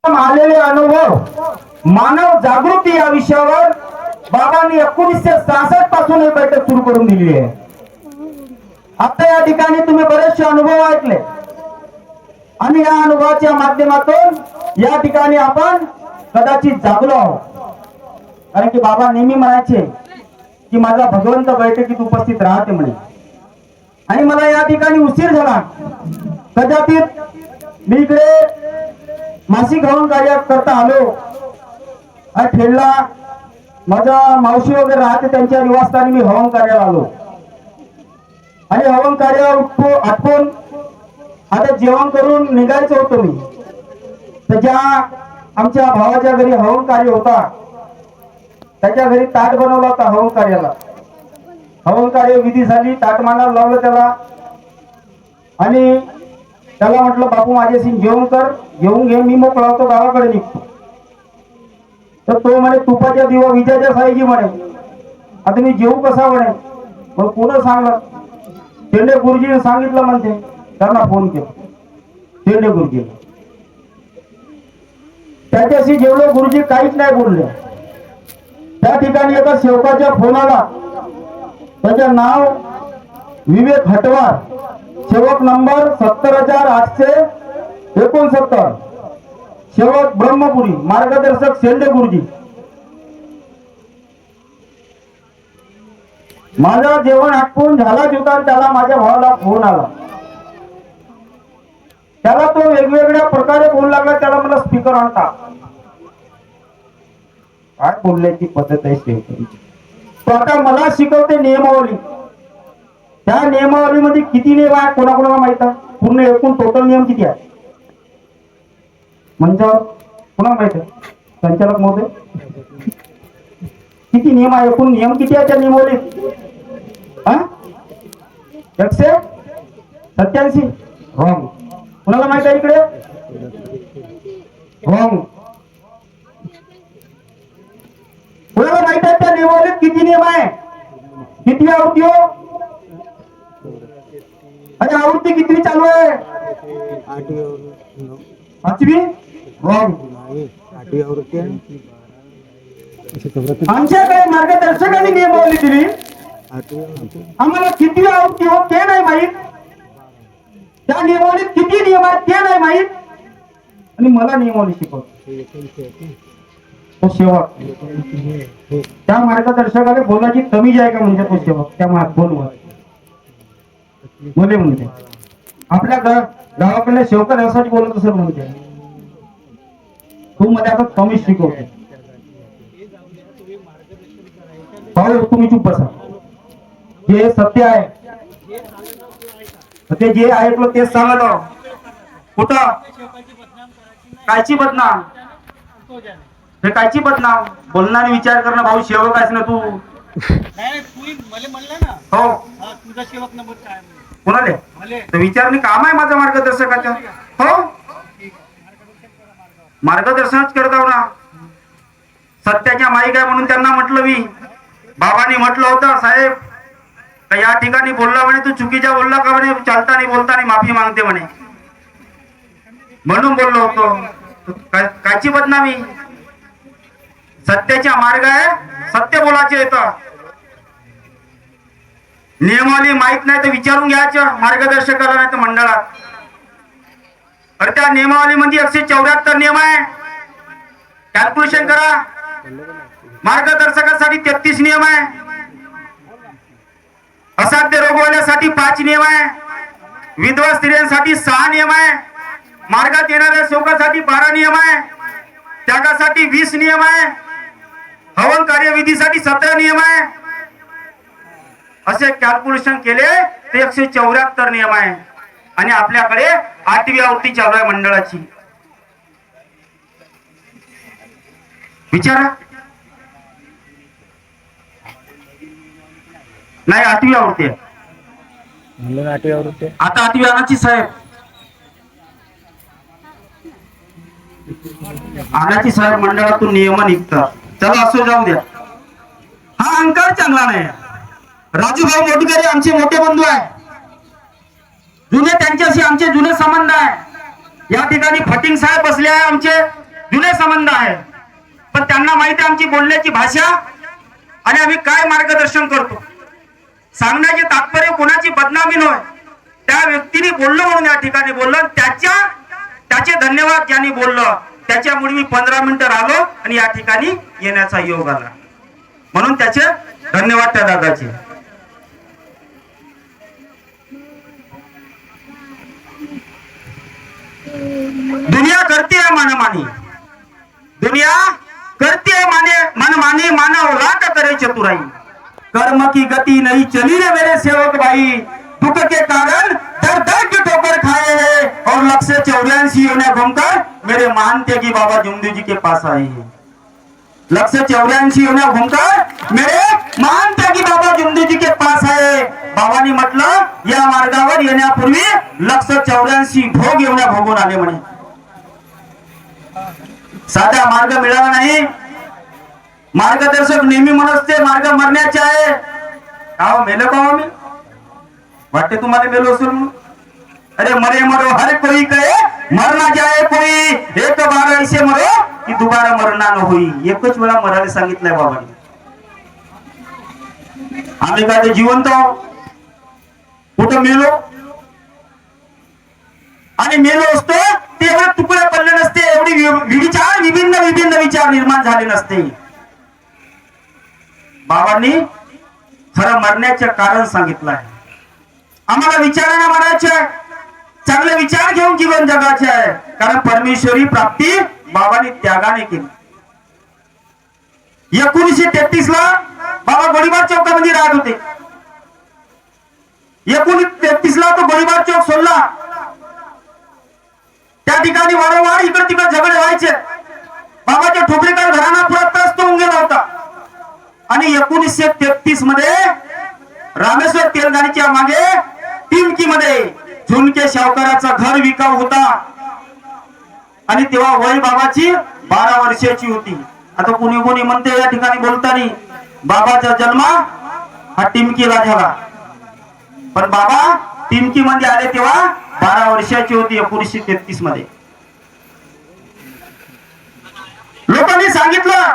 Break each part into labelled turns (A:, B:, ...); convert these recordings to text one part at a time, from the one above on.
A: आलेले अनुभव मानव जागृती या विषयावर बाबांनी 1966 पासून ही बैठक सुरू करून दिली आहे. आता या ठिकाणी तुम्ही बरेचसे अनुभव ऐकले आणि या अनुभवाच्या माध्यमातून या ठिकाणी आपण कदाचित जागलो आहोत. कारण की बाबा नेहमी म्हणायचे की माझा भगवंत बैठकीत उपस्थित राहते म्हणे. आणि मला या ठिकाणी उशीर झाला. कदाचित मी इकडे मासिक हवन कार्य करता आलो आणि खेळला माझ्या मावशी वगैरे राहते त्यांच्या निवासस्थानी मी हवन कार्याला आलो आणि हवन कार्य आटपून आता जेवण करून निघायचं होतं मी. तर ज्या आमच्या भावाच्या घरी हवन कार्य होता त्याच्या घरी ताट बनवला होता हवन कार्याला. हवन कार्य विधी झाली, ताट मांडायला लावलं त्याला आणि त्याला म्हटलं बापू माझ्याशी जेवण कर, घेऊन घे, मी मोकळा होतो गावाकडे निघतो. तर तो म्हणे तुपाच्या दिवा विजाच्या साईजी म्हणे. आता मी जेवू कसा म्हणे. मग कोण सांगलं? शेंडे गुरुजीने सांगितलं म्हणते. त्यांना फोन केला शेंडे गुरुजी. त्याच्याशी जेवढं गुरुजी काहीच नाही बोलले. त्या ठिकाणी एका सेवकाच्या फोन आला. त्याचे नाव विवेक हटवार, सेवक नंबर 70,869, सेवक ब्रह्मपुरी, मार्गदर्शक शेंडे गुरुजी. माझा जेवण आटपून झालाच होता. त्याला माझ्या भावाला फोन आला. त्याला तो वेगवेगळ्या प्रकारे बोलू लागला. त्याला मला स्पीकर आणता काय बोलण्याची पद्धत आहे शेवकांची. तो आता मला शिकवते नियमावली. त्या नियमावलीमध्ये किती नियम आहे कोणाकोणाला माहित आहे? पूर्ण एकूण टोटल नियम किती आहे म्हणजे कोणाला माहित आहे? संचालक महोदय किती नियम आहे? एकूण नियम किती आहे त्या नियमावलीत? 187 रॉंग. कोणाला माहित आहे इकडे? रॉंग. कोणाला माहित आहे त्या नियमावलीत किती नियम आहे? किती आवृत्ती हो? अरे आवृत्ती किती चालू आहे? 8वी रॉंग. आमच्याकडे मार्गदर्शकांनी नियमावली दिली. आम्हाला किती आवृत्ती हो ते नाही माहित. त्या नियमावलीत किती नियम आहेत ते नाही माहित. आणि मला नियमावली शिकवतो तो सेवक. त्या मार्गदर्शकाला बोलायची तमीज आहे का म्हणजे तो सेवक त्या बोलवा बोले म्हणते. आपल्या गावाकडल्या सेवका यासाठी बोलत सर म्हणते तू मध्ये आता तमीज शिकवतो. पाहू तुम्ही चुप बसा. जे सत्य आहे ते जे ऐकलं तेच सांगलं. कुठं कायची बदनाम? हे कायची बदनाम? बोलणारे विचार करणं भाऊ सेवक आहेस ना तू. हो
B: तुझा सेवक नंबर काय?
A: कोणाले तर विचारणे काम आहे माझं मार्गदर्शकाचं. हो मार्गदर्शनच करताव ना. सत्याच्या माईक आहे म्हणून त्यांना म्हटलं मी. बाबांनी म्हटलं होतं साहेब का या ठिकाणी बोलला म्हणे तू चुकीच्या बोलला का म्हणे. चालताना बोलताना माफी मागते म्हणे म्हणून बोललो होतो. कायची बदनामी? सत्याचा मार्ग आहे, सत्य बोलायचे येतं. नियमावली माहित नाही तर विचारून घ्यायचं मार्गदर्शकाला नाही तर मंडळात. अरे त्या नियमावली मध्ये 174 नियम आहे. कॅल्क्युलेशन करा. मार्गदर्शकासाठी 33 नियम आहे. असाध्य रोगवाल्यासाठी 5 नियम आहे. विधवा स्त्रियांसाठी 6 नियम आहे. मार्गात येणाऱ्या सेवकासाठी 12 नियम आहे. त्यागासाठी 20 नियम आहे. हवन कार्यविधीसाठी 17 नियम आहे. असे कॅल्क्युलेशन केले ते 174 नियम आहे. आणि आपल्याकडे 8वी आवृत्ती चालू आहे मंडळाची. विचारा. नाही 8वी आवृत्ती आहे. आता 8वी आणायची साहेब. आणायची साहेब मंडळातून नियम निघतात. चला असं जाऊ द्या. हा अंकार चांगला नाही. राजूभाऊ मोटकरी आमचे मोठे बंधू आहे. जुने त्यांच्याशी आमचे जुने संबंध आहे. या ठिकाणी फटिंग साहेब बसले आहे आमचे. जुने संबंध आहे, पण त्यांना माहिती आहे आमची बोलण्याची भाषा आणि आम्ही काय मार्गदर्शन करतो. सांगण्याचे तात्पर्य कोणाची बदनामी नव्हे, त्या व्यक्तीने बोललो म्हणून या ठिकाणी बोललं, त्याचे धन्यवाद ज्यांनी बोललं त्याच्यामुळे मी 15 मिनिटं राहिलो आणि या ठिकाणी येण्याचा योग आला, म्हणून त्याचे धन्यवाद त्या दादाचे. दुनिया करती है मनमानी, दुनिया करती है मनमानी, मानव लाख करे चतुराई, कर्म की गति नहीं चली रे मेरे सेवक भाई, दुख के कारण दर दर की ठोकर खाए हैं और लक्ष्य 84 योनियां घूमकर मेरे मानते की बाबा जुमदू जी के पास आए हैं. लक्ष्य 84 योनियां घूमकर मेरे मानते की बाबा जुमदू जी के पास आहे. बाबांनी म्हटलं या मार्गावर येण्यापूर्वी लक्ष्य 84 भोग येऊन भोगून आले म्हणे. साधा मार्ग मिळाला नाही. मार्गदर्शक नेहमी म्हणते मार्ग मरण्याचे आहे. का मेलो का मी वाटते तुम्हाला मेलो असेल म्हणून. अरे मरे मरो हर कोई कहे मरना जाए कोई, एक बार ऐसे मरो की दुबारा मरना न होई. एकच वेळा मरायला सांगितलंय बाबांनी. आम्ही काय जिवंत कुठं मेलो आणि मेलो असतो ते एवढे तुकडे पडले नसते, एवढी विभिन्न विचार निर्माण झाले नसते. बाबांनी खरं मरण्याचे कारण सांगितलं आहे. आम्हाला विचाराने मरायचे आहे, चांगले विचार घेऊन जीवन जगायचे आहे, कारण परमेश्वरी प्राप्ती बाबांनी त्यागाने केली. 1933 ला बाबा गोळीबार चौकामध्ये राहत होते. 1933 ला तो गोळीबार चौक सोडला. त्या ठिकाणी वारंवार इकडे तिकडे झगडे व्हायचे. बाबाच्या ठोपरेकर घराणा पुरा त्रस्त होऊन गेला होता. आणि 1933 मध्ये रामेश्वर तेलगाणीच्या मागे टिमकी मध्ये झुणके सावकाराचा घर विकाऊ होता आणि तेव्हा वय बाबाची 12 वर्षाची होती. आता कोणी कोणी म्हणते या ठिकाणी बोलताना बाबाचा जन्म हा टिमकीला झाला, पण बाबा टिमकी मध्ये आले तेव्हा 12 वर्षाची होती 1933 मध्ये. लोकांनी सांगितलं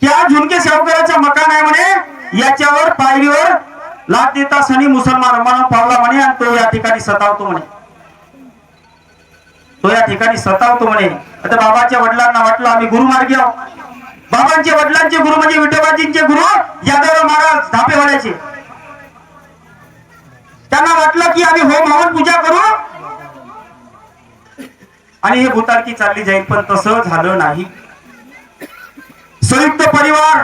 A: की हा झुणके सावकाराचा मकान आहे म्हणे, याच्यावर पायरीवर लाथ देता सनी मुसलमान म्हणून पावला म्हणे आणि तो या ठिकाणी सतावतो म्हणे. तो या ठिकाणी सतावतो म्हणे. आता बाबाच्या वडिलांना वाटलं आम्ही गुरुमार्गी आहोत. बाबांचे वडिलांचे गुरु म्हणजे विठोबाजींचे गुरु यादवराव महाराज धापेवाड्याचे. त्यांना वाटलं की आम्ही होम हवन पूजा करू आणि हे भूतारकी चालली जाईल, पण तसं झालं नाही. संयुक्त परिवार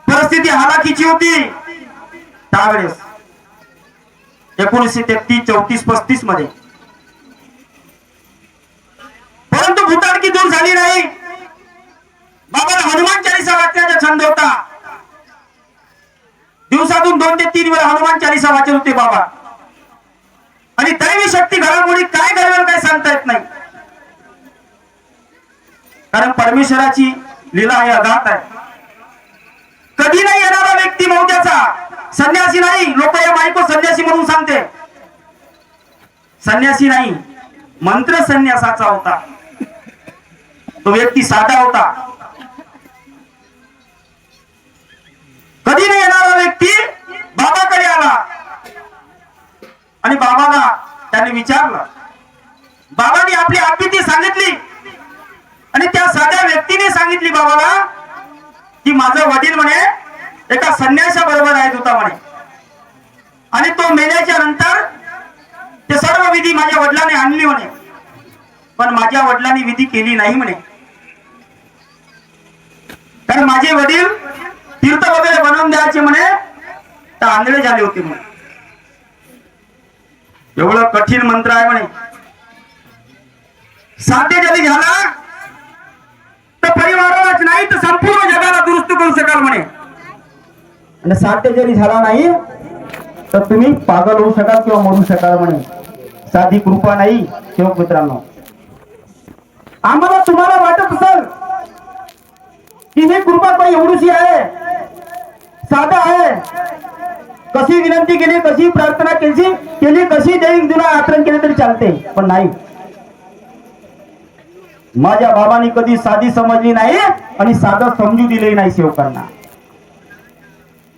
A: परिस्थिती हालाकीची होती त्यावेळेस 1933, 34, 35 मध्ये. परंतु भूतारकी दूर झाली नाही. बाबाला हनुमान चालीसा वाचण्याचा छंद होता. दिवसातून 2 ते 3 वेळा हनुमान चालीसा वाचत होते बाबा. आणि दैवी शक्ती घडामोडी काय घडवेल काय सांगता येत नाही, कारण परमेश्वराची लीला ही अगाध आहे. कधी नाही येणारा व्यक्ती मौजाचा संन्यासी नाही. लोक या बायको संन्यासी म्हणून सांगते, संन्यासी नाही, मंत्र संन्यासाचा होता. तो व्यक्ती साधा होता. कधी नाही येणारा व्यक्ती बाबाकडे आला आणि बाबाला त्याने विचारलं. बाबांनी आपली आपत्ती सांगितली आणि त्या साध्या व्यक्तीने सांगितली बाबाला की माझं वडील म्हणे एका संन्यासा बरोबर आहेत होता म्हणे, आणि तो मेल्याच्या नंतर ते सर्व विधी माझ्या वडिलांनी आणली म्हणे, पण माझ्या वडिलांनी विधी केली नाही म्हणे, कारण माझे वडील तीर्थ वगैरे बनवून द्यायचे म्हणे तर आंधळे झाले होते म्हणे. एवढं कठीण मंत्र आहे म्हणे. साध्य जरी झाला तर परिवारालाच नाही तर संपूर्ण जगाला दुरुस्त करू शकाल म्हणे, आणि साध्य जरी झाला नाही तर तुम्ही पागल होऊ शकाल किंवा मरू शकाल म्हणे. साधी कृपा नाही सेवक मित्रांनो. आम्हाला तुम्हाला वाटत असेल की ही कृपा काही एवढीशी आहे, साधा आहे, कशी विनंती केली, कशी प्रार्थना केली, कशी देवी तुला आचरण केले तरी चालते, पण नाही. माझ्या बाबांनी कधी साधी समजली नाही आणि साधं समजू दिले नाही सेवकांना.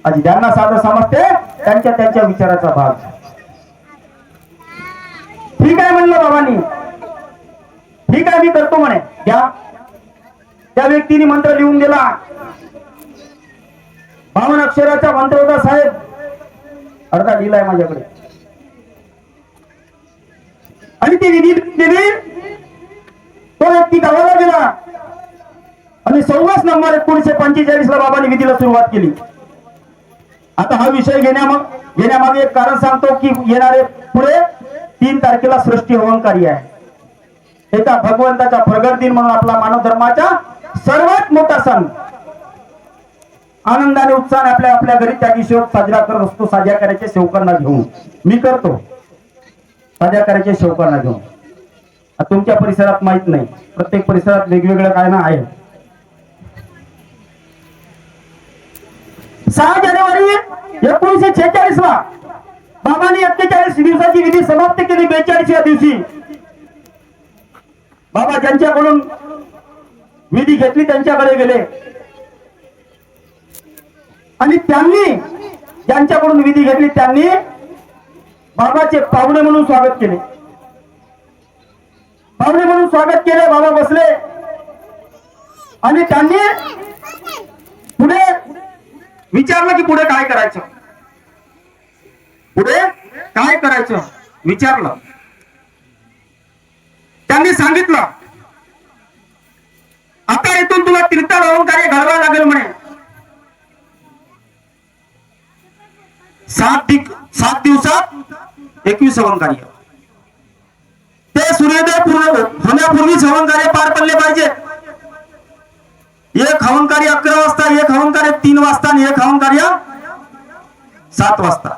A: आज ज्यांना साधं समजते त्यांच्या त्यांच्या विचाराचा भाग. ठीक आहे म्हणलं बाबांनी, ठीक आहे मी करतो म्हणे. घ्या. त्या व्यक्तीने मंत्र लिहून दिला. 52 अक्षराचा मंत्र होता साहेब, अर्धा लिहिलाय माझ्याकडे. आणि ती विधी दिली. तो व्यक्ती गावाला गेला आणि 26 नोव्हेंबर 1945 ला बाबांनी विधीला सुरुवात केली. आता हा विषय घेण्यामागे एक कारण सांगतो की येणारे पुढे 3 तारखेला सृष्टी हवन कार्य आहे. एका भगवंताचा प्रगट दिन म्हणून आपला मानव धर्माचा सर्वात मोठा सण आनंदाने उत्साहाने आपल्या आपल्या घरी त्या दिवशी साजरा करत असतो. साजरा करायचे सेवकांना घेऊन मी करतो. साजरा करायचे सेवकांना घेऊन. तुमच्या परिसरात माहित नाही, प्रत्येक परिसरात वेगवेगळं काय ना आहे. 6 जानेवारी 1946 ला बाबांनी 41 दिवसाची विधी समाप्त केली. 42व्या दिवशी बाबा ज्यांच्याकडून विधी घेतली त्यांच्याकडे गेले आणि त्यांनी ज्यांच्याकडून विधी घेतली त्यांनी बाबाचे पाहुणे म्हणून स्वागत केले. पाहुणे म्हणून स्वागत केले. बाबा बसले आणि त्यांनी पुढे विचारलं की पुढे काय करायचं, पुढे काय करायचं विचारलं. त्यांनी सांगितलं आता इथून तुला तीर्थ हवन कार्य घडवावं लागेल म्हणे. 7 दिवसात 21 हवन कार्य. ते सूर्योदय पूर्ण होण्यापूर्वीच हवन कार्य पार पडले पाहिजे. एक हवन कार्य 11 वाजता, एक हवन कार्य 3 वाजता आणि एक हवन कार्य 7 वाजता.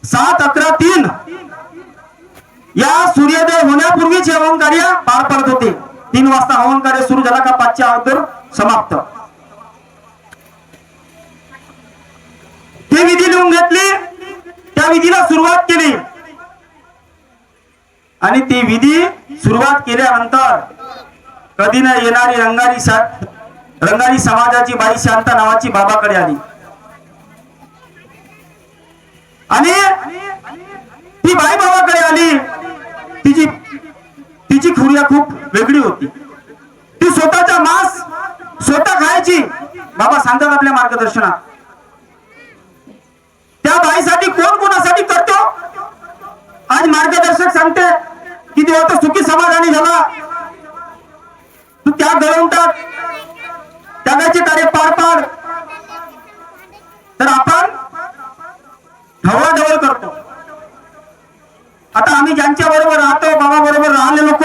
A: 7, 11, 3 या सूर्योदय होण्यापूर्वीच हवन कार्य पार पडत होते. 3 वाजता हवन कार्य सुरू झाला का 5च्या अगोदर समाप्त. ती विधी लिहून घेतली, त्या विधीला सुरुवात केली आणि ती विधी सुरुवात केल्यानंतर कधी न येणारी रंगारी समाजाची बाई शांता नावाची बाबाकडे आली आणि ती बाई बाबाकडे आली. तिची खुर्या खूप वेगळी होती. ती स्वतःचा मांस स्वतः खायची. बाबा सांगतात आपल्या मार्गदर्शनात. त्या बाईसाठी कोण कोणासाठी करतो. आज मार्गदर्शक सांगते की देवा तर सुखी समाधानी झाला, तू त्या गळवून टाक, त्यागाचे कार्य पार पाड. तर आपण ढवळाढवळ करतो. आता आम्ही ज्यांच्या बरोबर राहतो, बाबा बरोबर राहिले लोक,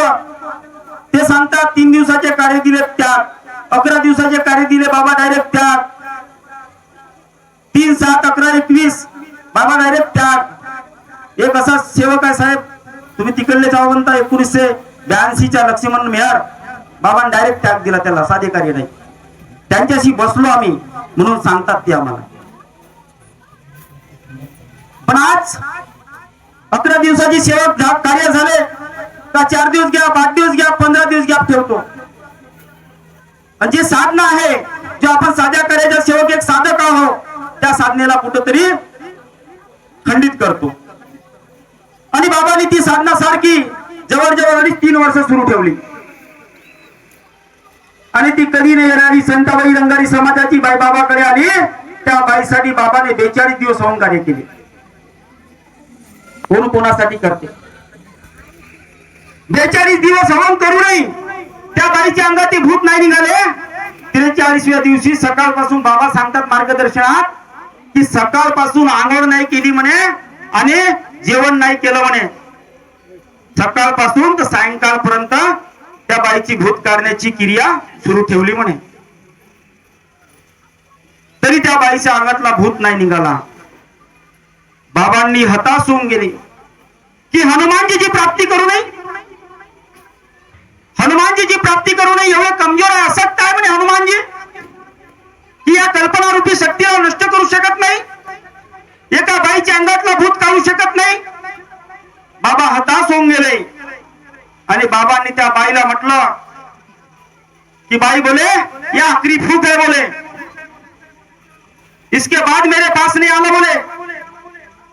A: ते सांगतात 3 दिवसाचे कार्य दिले त्याग, 11 दिवसाचे कार्य दिले बाबा डायरेक्ट त्याग, 3, 7, 11, 21 बाबा डायरेक्ट त्याग. एक असा सेवक आहे साहेब, तुम्ही तिकडले जाऊ म्हणता 1982च्या लक्ष्मण मेहर बाबांनी डायरेक्ट त्याग दिला. त्याला साधे कार्य नाही. त्यांच्याशी बसलो आम्ही म्हणून सांगतात ते आम्हाला. पण आज 11 दिवसाची सेवक कार्य झाले का 4 दिवस घ्या, 5 दिवस घ्या, 15 दिवस गॅप ठेवतो. जे साधना आहे, जे आपण साध्या कार्याचा सेवक एक साधक आहोत, त्या साधनेला कुठेतरी खंडित करतो. आणि बाबांनी ती साधना सारखी जवळ 3 वर्ष सुरू ठेवली आणि ती कधी नाही येणारी संताबाई रंगारी समाजाची बाई बाबाकडे आली. त्या बाईसाठी बाबाने 42 दिवस हवन कार्य केले. कोण कोणासाठी करते. 42 दिवस हवन करूनही त्या बाईच्या अंगात भूत नाही निघाले. 43व्या दिवशी सकाळपासून बाबा सांगतात मार्गदर्शनात की सकाळपासून आंघोळ नाही केली म्हणे आणि जेवण नाही केलं म्हणे. सकाळपासून तर सायंकाळपर्यंत त्या बाईची भूत काढण्याची क्रिया सुरू ठेवली म्हणे. तरी त्या बाईच्या अंगातला भूत नाही निघाला. बाबांनी हताश होऊन गेले की हनुमानजीची प्राप्ती करू नये, हनुमानजीची प्राप्ती करू नये. एवढे कमजोर आहे, असक्त आहे म्हणे हनुमानजी की या कल्पना रूपी शक्तीला नष्ट करू शकत नाही, एका बाईच्या अंगातला भूत काढू शकत नाही. बाबा हताश होऊन गेले आणि बाबांनी त्या बाईला म्हटलं कि बाई बोले ये आखिरी फूक है बोले, इसके बाद मेरे पास नहीं आना बोले,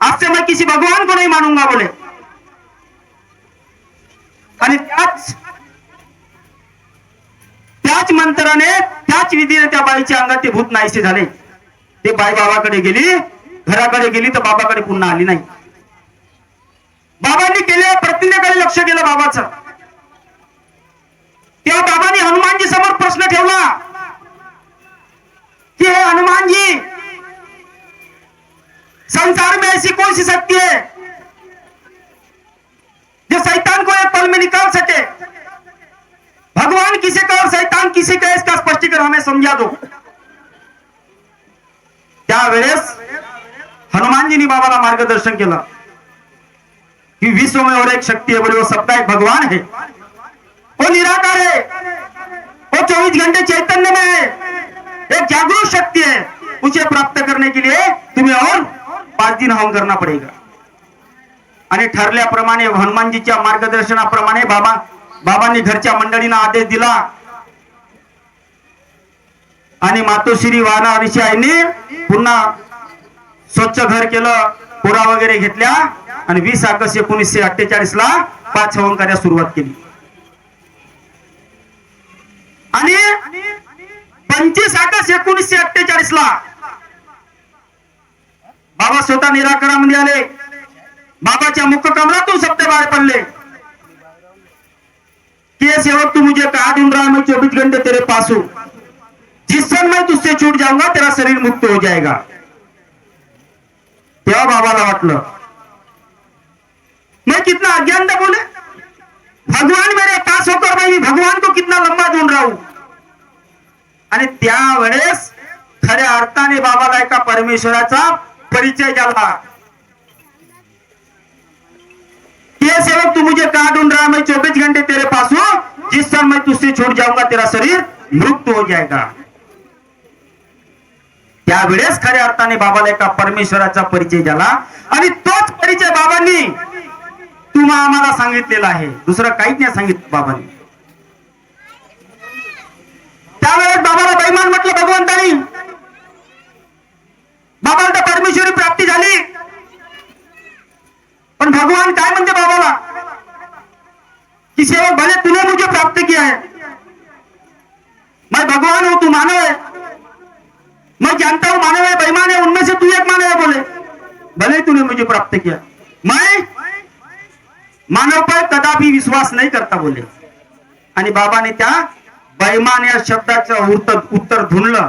A: आज से मैं किसी भगवान को नहीं मानूंगा बोले. आणि त्याच मंत्राने त्याच विधीने त्या बाईच्या अंगात ते भूत नाहीसे झाले. ते बाई बाबाकडे गेली, घराकडे गेली तर बाबाकडे पुन्हा आली नाही. बाबांनी केलेल्या प्रतिज्ञेकडे लक्ष केलं बाबाचं. तेव्हा बाबांनी हनुमानजी समोर प्रश्न ठेवला कि हे हनुमान जी, संसार में ऐसी कौन सी शक्ति है जो शैतान को एक पल में निकाल सके? भगवान किसे का और शैतान किसे का, इसका स्पष्टीकरण हमें समझा दो. त्यावेळेस हनुमानजीनी बाबाला मार्गदर्शन केलं कि विश्व में और एक शक्ति है बोले, वो सबका एक भगवान है, वो निराकार है, वो 24 घंटे चैतन्य में है, एक जागरूक शक्ति है. उसे प्राप्त करने के लिए तुम्हें और 5 दिन होम करना पड़ेगा. आणि ठरल्याप्रमाणे हनुमानजीच्या मार्गदर्शनाप्रमाणे बाबांनी घरच्या मंडळींना आदेश दिला आणि मातोश्री वानाऋषी आईने पुन्हा स्वच्छ घर केलं, पुरा वगैरे घेतल्या आणि 20 ऑगस्ट 1948 ला 5 हवन कार्य सुरुवात केली. आणि 25 ऑगस्ट 1948 ला बाबा स्वतः निराकारामध्ये आले. बाबाच्या मुख कमलातून शब्द बाहेर पडले कि ये सेवक तू मुझे कहा ढूंढ रहा है, मैं 24 घंटे तेरे पास हूं, जिस क्षण मैं तुझसे छूट जाऊंगा तेरा शरीर मुक्त हो जाएगा. तेव्हा बाबाला वाटलं मैं कितना अज्ञान था बोले, भगवान मेरे पास होकर मैं भगवान को कितना लंबा ढूंढ रहा हूं. आणि त्यावेळेस खऱ्या अर्थाने बाबाला एका परमेश्वराचा परिचय झाला. ये सेवक तू मुझे कहा ढूंढ रहा है, मैं 24 घंटे तेरे पास हूं, जिस क्षण मैं तुझसे छूट जाऊंगा तेरा शरीर मृत हो जाएगा. त्यावेळेस खऱ्या अर्थाने बाबाला एका परमेश्वराचा परिचय झाला आणि तोच परिचय बाबांनी तुम्हा आम्हाला सांगितलेला आहे. दुसरं काहीच नाही सांगितलं बाबांनी. त्यावेळेस बाबाला बैमान म्हटलं भगवंतानी. बाबाला तर परमेश्वरी प्राप्ती झाली, पण भगवान काय म्हणते बाबाला कि सेवक भले तूने मुझे प्राप्त किया है, मैं भगवान हूं, तू मानव है, मैं जानता हूं मानव है बेईमान है, उनमें से तू एक मानव है बोले, भले तूने मुझे प्राप्त किया, मैं मानव पर कदापि विश्वास नहीं करता बोले. आणि बाबाने त्या बेईमान या शब्दाचं उत्तर ढूंढलं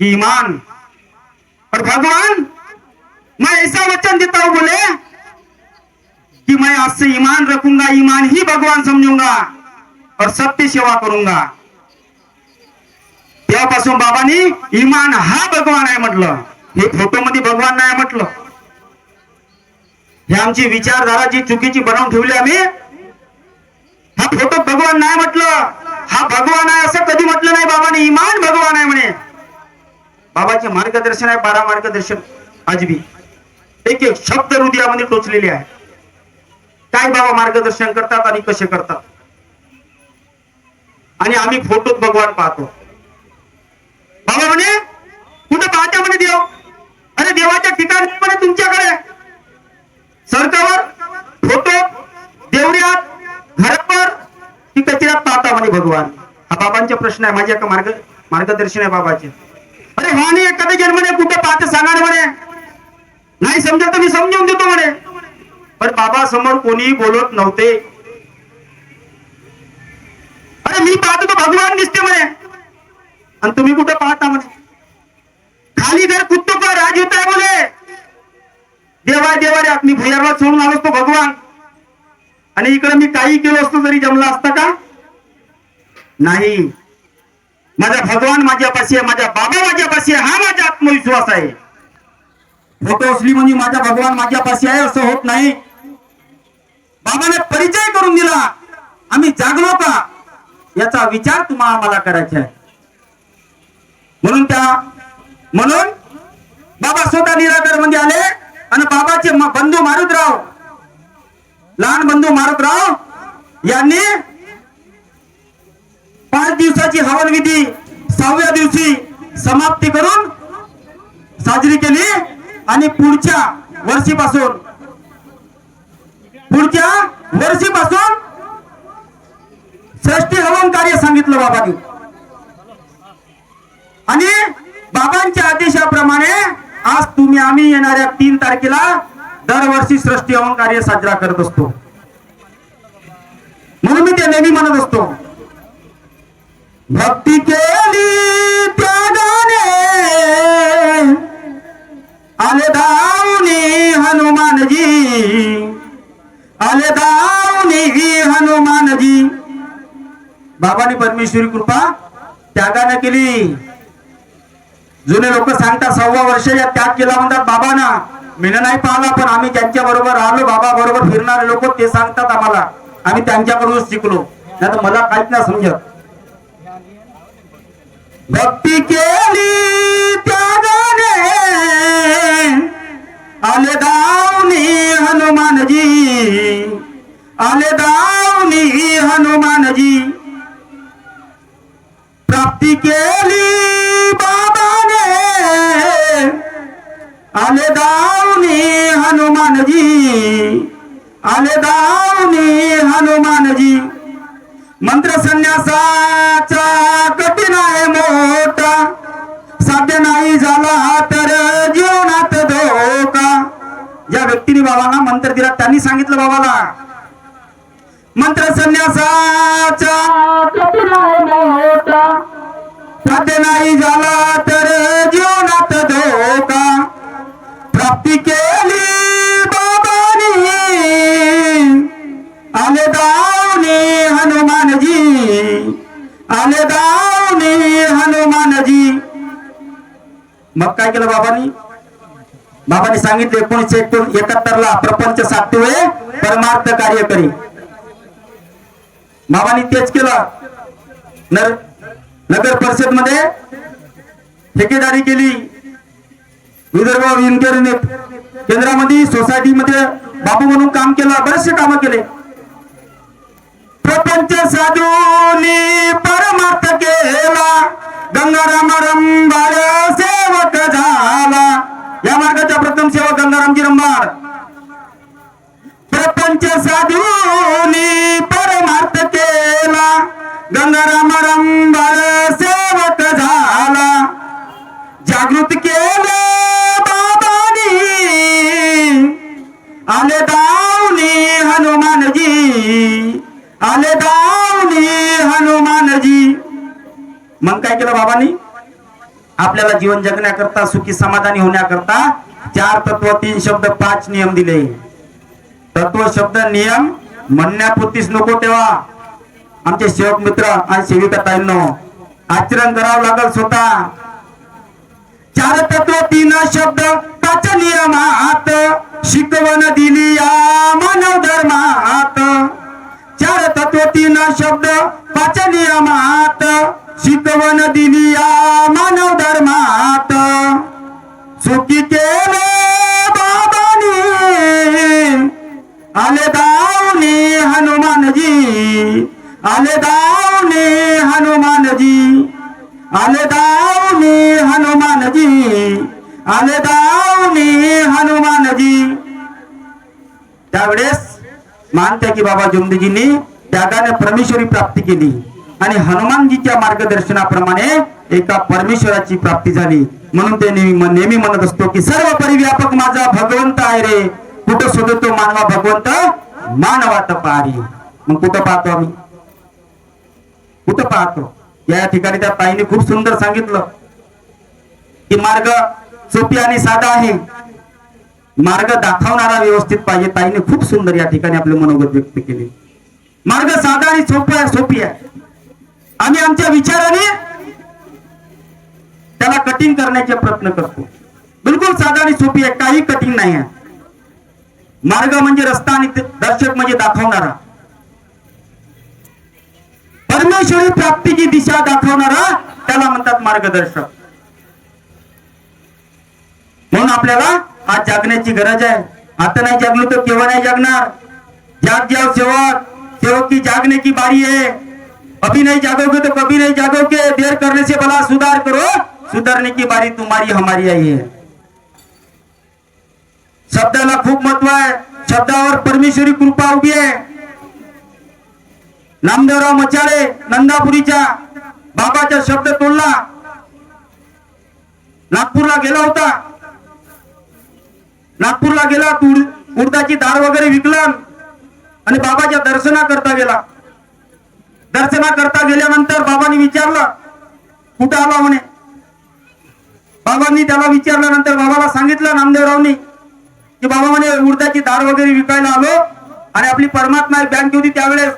A: कि ईमान. और भगवान मैं ऐसा वचन देता हूं बोले कि मैं आज से ईमान रखूंगा, ईमान ही भगवान समझूंगा और सत्य सेवा करूंगा. तेव्हापासून बाबांनी ईमान हा भगवान आहे म्हटलं. हे फोटो मध्ये भगवान नाही म्हटलं. हे आमची विचारधारा जी चुकीची बनवून ठेवली आम्ही. हा फोटो भगवान नाही म्हटलं, हा भगवान आहे असं कधी म्हटलं नाही बाबांनी. ईमान भगवान आहे म्हणे. बाबाचे मार्गदर्शन आहे, 12 मार्गदर्शन आज भी एक एक शब्द हृदयामध्ये टोचलेले आहे. काय बाबा मार्गदर्शन करतात आणि कसे करतात. आणि आम्ही फोटोत भगवान पाहतो. बाबा म्हणे कुठे पाहता म्हणे देव. अरे देवाच्या ठिकाणी म्हणे तुमच्याकडे सरकावर फोटो देवऱ्यात घरावर की कचऱ्यात पाहता म्हणे भगवान. हा बाबांचा प्रश्न आहे. माझ्या मार्गदर्शन आहे बाबाचे. अरे हा नाही एखाद्या जन्माने कुठे पाहते सांगा म्हणे. नाही समजत तर मी समजून देतो म्हणे. पण बाबा समोर कोणीही बोलत नव्हते. अरे मी पाहतो तो भगवान दिसते म्हणे आणि तुम्ही कुठे पाहता म्हणे. खाली घर कुत्तो का राज होता है बोले. देवा देवा मी भुयारला सोडून आलो तो भगवान आणि इकडे मी काही केलं असतो तरी जमला असता का. नाही, माझा भगवान माझ्यापाशी आहे, माझा बाबा माझ्यापाशी आहे, हा माझा आत्मविश्वास आहे. फोटो असली म्हणजे माझा भगवान माझ्यापाशी आहे असं होत नाही. बाबाने परिचय करून दिला. आम्ही जागलो का याचा विचार तुम्हाला आम्हाला करायचा आहे. म्हणून बाबा स्वतः निराकार मध्ये आले आणि बाबाचे बंधू मारुतराव, लहान बंधू मारुतराव यांनी 5 दिवसाची हवन विधी 6व्या दिवशी समाप्ती करून साजरी केली आणि पुढच्या वर्षीपासून षष्ठी हवन कार्य सांगितलं बाबांनी आणि बाबांच्या आदेशाप्रमाणे आज तुम्ही आम्ही येणाऱ्या 3 तारखेला दरवर्षी षष्ठी हवन कार्य साजरा करत असतो. म्हणून मी ते नेहमी म्हणत असतो, भक्ती केली त्यागाने आले धावनी हनुमानजी, आले धावनी हनुमानजी. बाबांनी परमेश्वरी कृपा त्यागाने केली. जुने लोक सांगतात 6 वर्षाच्या त्याग केला म्हणतात बाबांना. मीनं नाही पाहिला, पण आम्ही ज्यांच्या बरोबर आलो बाबा बरोबर फिरणारे लोक ते सांगतात आम्हाला. आम्ही त्यांच्याकडूनच शिकलो, नाही तर मला काहीच नाही समजत. भक्ती केली त्यागाने आले धावनी हनुमानजी, आले धावनी हनुमानजी. प्राप्ती केली बाबाने आले धावनी हनुमानजी, आले धावनी हनुमानजी. मंत्र संन्यासाचा कठीण आहे मोठा, साध्य नाही झाला तर जीवनात धोका. ज्या व्यक्तीने बाबांना मंत्र दिला त्यांनी सांगितलं बाबाला, मंत्र संन्यासाचा कठीण आहे मोठा, साध्य नाही झाला तर जीवनात धोका. प्राप्ती केली बाबांनी आले धावनी हनुमानजी, आले धावनी हनुमानजी. मग काय केलं बाबांनी? बाबांनी सांगितले 1971 ला प्रपंच साधते परमार्थ कार्य करी. बाबांनी तेच केलं. नगर परिषद मध्ये ठेकेदारी केली. विदर्भ विंगर केंद्रामध्ये सोसायटीमध्ये बाबू म्हणून काम केलं. बरेचसे काम केले. प्रपंच साधूनी परमार्थ केला, गंगाराम रंभार सेवक झाला. या मार्गाचा प्रथम सेवक गंगारामजी रंभार. प्रपंच साधूनी परमार्थ केला, गंगाराम रंभार सेवक झाला. जागृत केले बाबांनी आले धावनी हनुमानजी, आले धावनी हनुमानजी. मग काय केलं बाबांनी? आपल्याला जीवन जगण्याकरता सुखी समाधानी होण्याकरता 4 तत्व 3 शब्द 5 नियम दिले. तत्व शब्द नियम म्हणण्यापुरतीच नको ठेवा. आमचे सेवक मित्र आणि सेविका ताईंनो आचरण करावं लागल स्वतः. 4 तत्व 3 शब्द 5 नियमात शिकवण दिली या मानव धर्मात. 4 तत्व 3 शब्द 5 नियमात शिकवण दिली या मानव धर्मात. सुखी केले बाबांनी आले धावनी हनुमानजी, आले धावनी हनुमानजी, आले धावनी हनुमानजी, आले धावनी हनुमानजी. त्यावेळेस मानते की बाबा जुमदीजींनी त्यागाने परमेश्वरी प्राप्ती केली आणि हनुमानजीच्या मार्गदर्शनाप्रमाणे एका परमेश्वराची प्राप्ती झाली. म्हणून ते नेहमी म्हणत असतो की सर्व परिव्यापक माझा भगवंत आहे रे, कुठं शोधतो मानवा भगवंत मानवात पारी. मग कुठं पाहतो आम्ही? कुठं पाहतो? या ठिकाणी त्या ताईने खूप सुंदर सांगितलं की मार्ग सोपी आणि साधा आहे, मार्ग दाखवणारा व्यवस्थित पाहिजे. ताईने खूप सुंदर या ठिकाणी आपले मनोगत व्यक्त केले. मार्ग साधा आणि सोपी आहे. आम्ही आमच्या विचाराने त्याला कठीण करण्याचे प्रयत्न करतो. बिलकुल साधा आणि सोपी आहे, काही कठीण नाही आहे. मार्ग म्हणजे रस्ता आणि दर्शक म्हणजे दाखवणारा. परमेश्वरी प्राप्तीची दिशा दाखवणारा त्याला म्हणतात मार्गदर्शक. म्हणून आपल्याला आज जागण्याची गरज आहे. आता नाही जगलो तर केव्हा नाही जगणार. जाग जाव सेवक, सेवक की जागने की बारी है, अभी नहीं जागोगे तो कभी नहीं जागोगे, देर करने से भला सुधार करो, सुधारने की बारी तुम्हारी हमारी आई है. शब्दाला खूप महत्व आहे, शब्दावर परमेश्वरी कृपा उभी आहे. नामदेवराव मचाळे नंदापुरीच्या बाबाचा शब्द तोडला, नागपूरला गेला होता, नागपूरला गेला, उडदाची डाळ वगैरे विकला आणि बाबाच्या दर्शना करता गेला. दर्शना करता गेल्यानंतर बाबांनी विचारलं कुठं आला म्हणे. बाबांनी त्याला विचारल्यानंतर बाबाला सांगितलं नामदेवरावनी की बाबा म्हणे उडदाची डाळ वगैरे विकायला आलो आणि आपली परमात्मा एक बँक होती, त्यावेळेस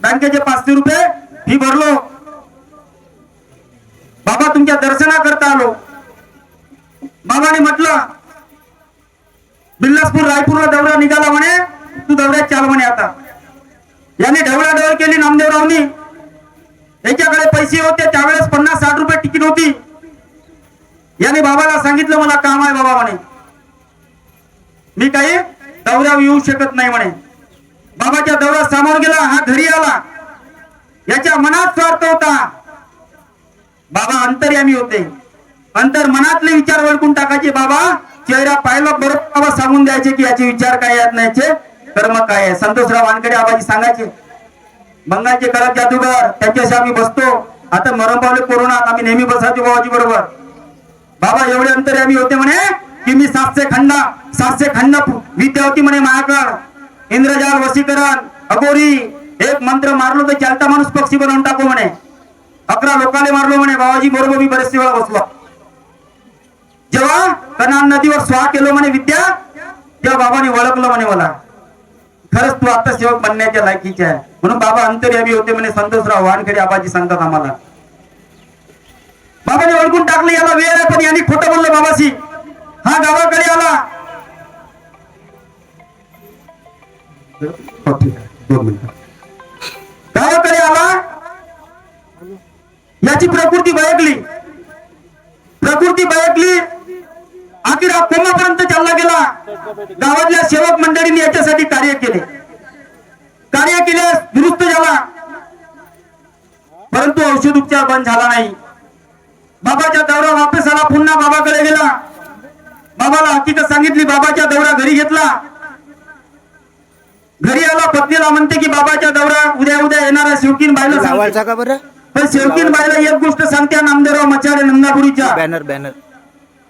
A: बँकेचे 500 रुपये फी भरलो. बाबा तुमच्या दर्शना करता आलो. बाबाने म्हटलं बिल्लासपूर रायपूरला दौरा निघाला म्हणे, तू दौऱ्यात चाल म्हणे. आता याने ढवळाढवळ केली नामदेवरावनी. याच्याकडे पैसे होते त्यावेळेस 50-60 रुपये तिकीट होती. याने बाबाला सांगितलं मला काम आहे बाबा म्हणे, मी काही दौऱ्यावर येऊ शकत नाही म्हणे. बाबाच्या दौरा सामोर गेला, हा घरी आला. याच्या मनात स्वार्थ होता. बाबा अंतर्यामी होते, अंतर मनातले विचार ओळखून टाकायचे. बाबा चेहरा पाहिला बरोबर बाबा सांगून द्यायचे की याचे विचार काय आहेत, नाहीचे कर्म काय आहे. संतोषराव वानकडे आबाजी सांगायचे, बंगालचे करत जादूगार त्यांच्याशी आम्ही बसतो. आता मरण पावले कोरोनात, आम्ही नेहमी बसायचो बाबाजी बरोबर. बाबा एवढे अंतर्यामी होते म्हणे की मी 700 खंड विद्या होती म्हणे माझ्याकडं. इंद्रजाल, वशीकरण, अघोरी, एक मंत्र मारलो तर चालता माणूस पक्षी बनवून टाकू म्हणे. 11 लोकाले मारलो म्हणे. बाबाजी बरोबर मी बरेचसे वेळा बसलो. जेव्हा कनान नदीवर स्वाहा केलो म्हणे विद्या, तेव्हा बाबांनी ओळखलं म्हणे मला, खरंच तू आता सेवक बनण्याच्या लायकीचे आहे. म्हणून बाबा अंतर्यामी होते म्हणे. संतोषराव वानखेडे आबाजी सांगतात आम्हाला. बाबाने ओळखून टाकलं याला वेळ आहे, पण यांनी खोटं बोललं बाबाशी. हा गावाकडे आला, 2 मिनिटं. गावाकडे आला, याची प्रकृती बयकली. आखिर हा कोमापर्यंत चालला गेला. गावातल्या सेवक मंडळींनी याच्यासाठी कार्य केले, दुरुस्त झाला, परंतु औषध उपचार बंद झाला नाही. बाबाच्या दौरा वापस आला, पुन्हा बाबाकडे गेला. बाबाला हकीकत सांगितली. बाबाच्या दौरा घरी घेतला. घरी आला, पत्नीला म्हणते की बाबाच्या दौरा उद्या येणार आहे. शेवकीन बाईला सांगायचा का बरं, पण शेवकीन बाईला एक गोष्ट सांगते नामदेवराव मचाळे नंदापुरीच्या, बॅनर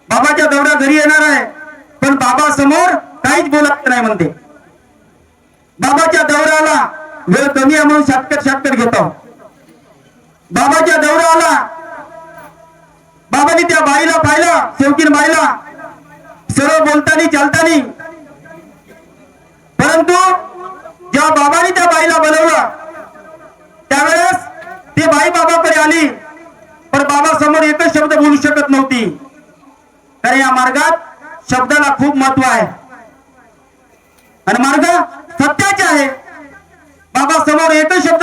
A: बाबाच्या दौरा घरी येणार आहे, पण बाबा समोर काहीच बोलत नाही म्हणते. बाबाच्या दौऱ्याला वेळ कमी आहे म्हणून शॉर्टकट घेतो. बाबाच्या दौऱ्याला बाबांनी त्या बाईला पाहिलं, शेवकीन बाईला, सर्व बोलतानी चालतानी. परंतु जेव्हा बाबांनी त्या बाईला बोलवलं त्यावेळेस ती बाई बाबाकडे आली, पण बाबा समोर एकच शब्द बोलू शकत नव्हती. कारण या मार्गात शब्दाला खूप महत्व आहे आणि मार्ग सत्याचे आहे. बाबा समोर एकच शब्द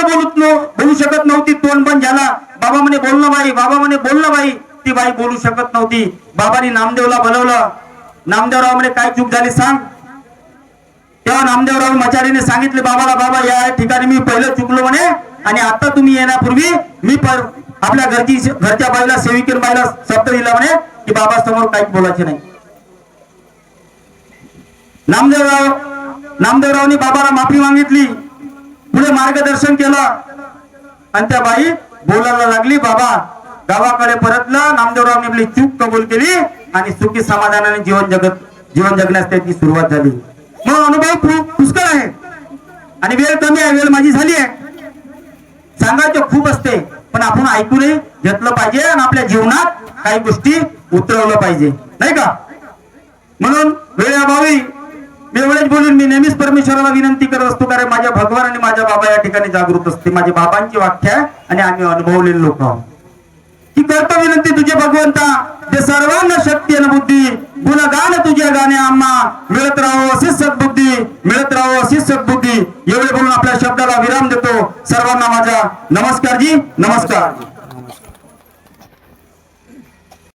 A: बोलू शकत नव्हती. तोंड बंद झाला. बाबा म्हणे बोलणं बाई, बाबा म्हणे बोलणं बाई. ती बाई बोलू शकत नव्हती. बाबांनी नामदेवला बोलवलं. नामदेवराव म्हणे काय चूक झाली सांग. तेव्हा नामदेवराव मचारीने सांगितले बाबाला, बाबा या ठिकाणी मी पहिलं चुकलो म्हणे, आणि आता तुम्ही येण्यापूर्वी मी आपल्या घरच्या बाईला, सेविकेन बाईला शब्द दिला म्हणे की बाबा समोर काहीच बोलायचे नाही. नामदेवरावनी बाबाला माफी मागितली, पुढे मार्गदर्शन केलं आणि त्या बाई बोलायला लागली. बाबा गावाकडे परतलं. नामदेवरावने आपली चूक कबूल केली आणि सुखी समाधानाने जीवन जगण्यास त्याची सुरुवात झाली. मग अनुभव पुष्कळ आहे आणि वेळ कमी आहे. वेळ माझी झाली आहे. सांगायचं खूप असते, पण आपण ऐकूनही घेतलं पाहिजे आणि आपल्या जीवनात काही गोष्टी उतरवलं पाहिजे, नाही का. म्हणून वेळेअभावी मी एवढेच बोलून मी नेहमीच परमेश्वराला विनंती करत असतो, कारण माझ्या भगवान आणि माझ्या बाबा या ठिकाणी जागृत असते. माझ्या बाबांची व्याख्या आणि आम्ही अनुभवलेले लोक आहोत की करतो विनंती तुझे भगवंता, जे सर्वांना शक्ती आणि बुद्धी, गुणगान तुझ्या गाणे आम्हा मिळत राहो अशी सद्बुद्धी, मिळत राहो अशी सद्बुद्धी. एवढे बोलून आपल्या शब्दाला विराम देतो. सर्वांना माझा नमस्कार जी, नमस्कार.